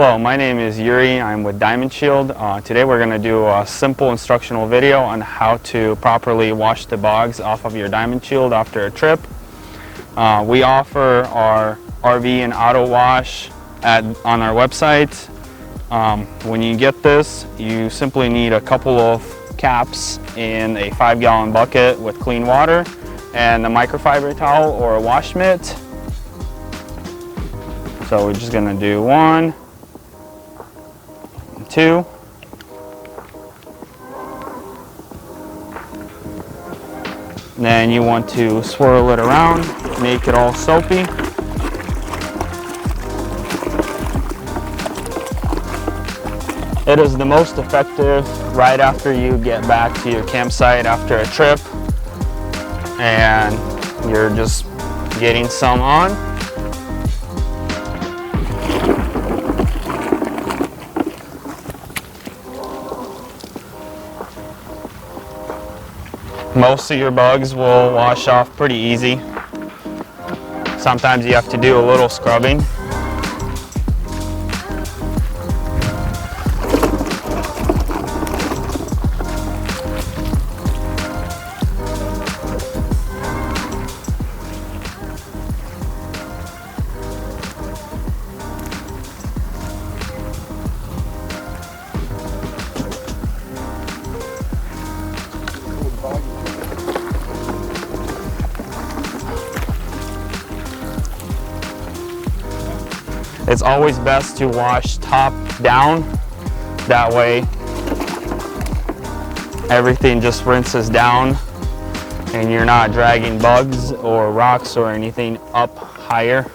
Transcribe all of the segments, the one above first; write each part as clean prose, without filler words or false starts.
Hello, my name is Yuri. I'm with Diamond Shield. Today we're going to do a simple instructional video on how to properly wash the bugs off of your Diamond Shield after a trip. We offer our RV and auto wash on our website. When you get this, you simply need a couple of caps in a 5-gallon bucket with clean water and a microfiber towel or a wash mitt. So we're just going to do 1, 2. Then you want to swirl it around, make it all soapy. It is the most effective right after you get back to your campsite after a trip and you're just getting some on. Most of your bugs will wash off pretty easy. Sometimes you have to do a little scrubbing. It's always best to wash top down. That way everything just rinses down and you're not dragging bugs or rocks or anything up higher.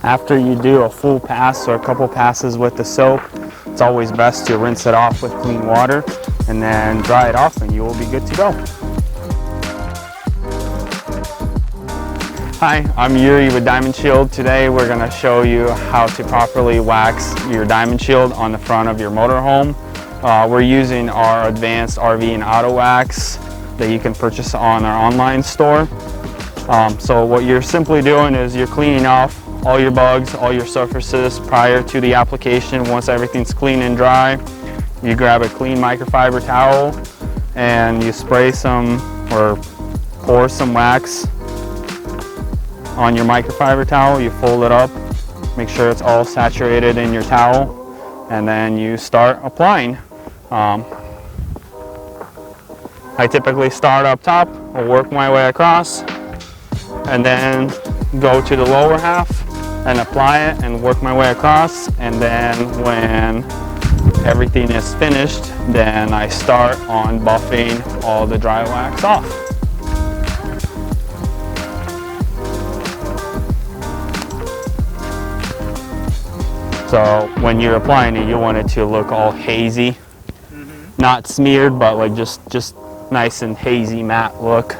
After you do a full pass or a couple passes with the soap, it's always best to rinse it off with clean water and then dry it off, and you will be good to go. Hi, I'm Yuri with Diamond Shield. Today we're going to show you how to properly wax your Diamond Shield on the front of your motorhome. We're using our advanced RV and auto wax that you can purchase on our online store. So what you're simply doing is you're cleaning off all your bugs, all your surfaces prior to the application. Once everything's clean and dry, you grab a clean microfiber towel and you spray some or pour some wax on your microfiber towel. You fold it up, make sure it's all saturated in your towel, and then you start applying. I typically start up top, I'll work my way across, and then go to the lower half and apply it and work my way across, and then when everything is finished, then I start on buffing all the dry wax off. So when you're applying it, you want it to look all hazy, not smeared, but like just nice and hazy matte look.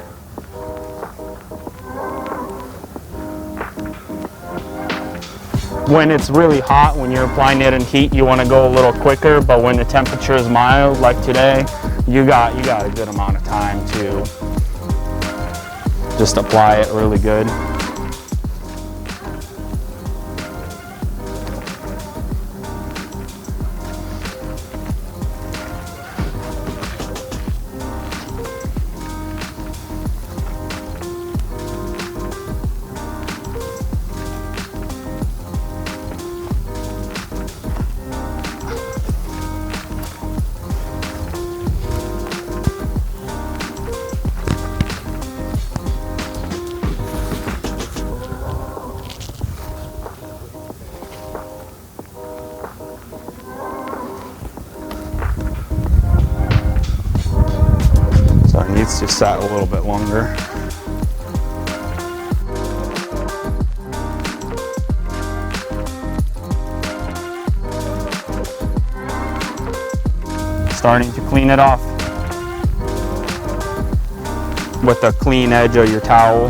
When it's really hot, when you're applying it in heat, you want to go a little quicker, but when the temperature is mild, like today, you got a good amount of time to just apply it really good. It needs to set a little bit longer. Starting to clean it off with the clean edge of your towel.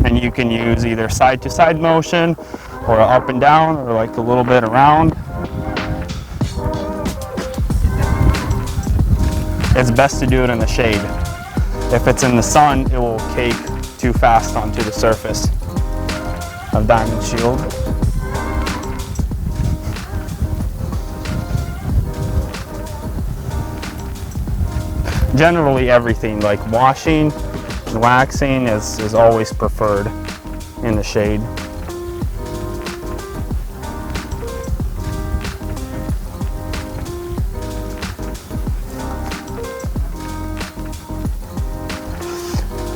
And you can use either side to side motion or up and down, or like a little bit around. It's best to do it in the shade. If it's in the sun, it will cake too fast onto the surface of Diamond Shield. Generally everything, like washing and waxing, is always preferred in the shade.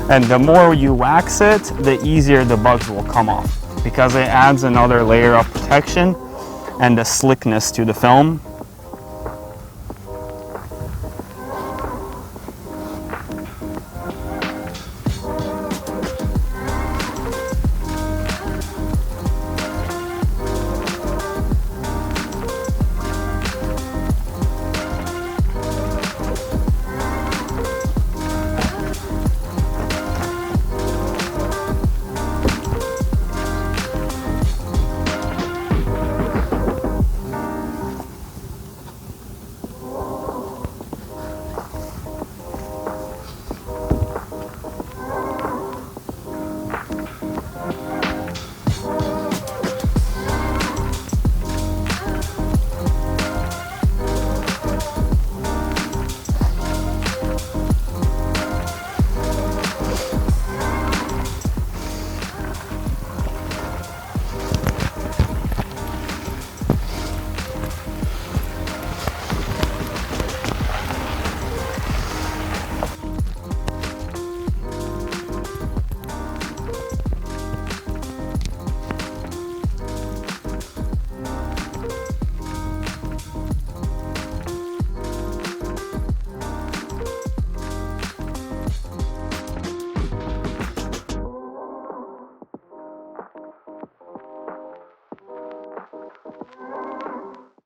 And the more you wax it, the easier the bugs will come off, because it adds another layer of protection and a slickness to the film.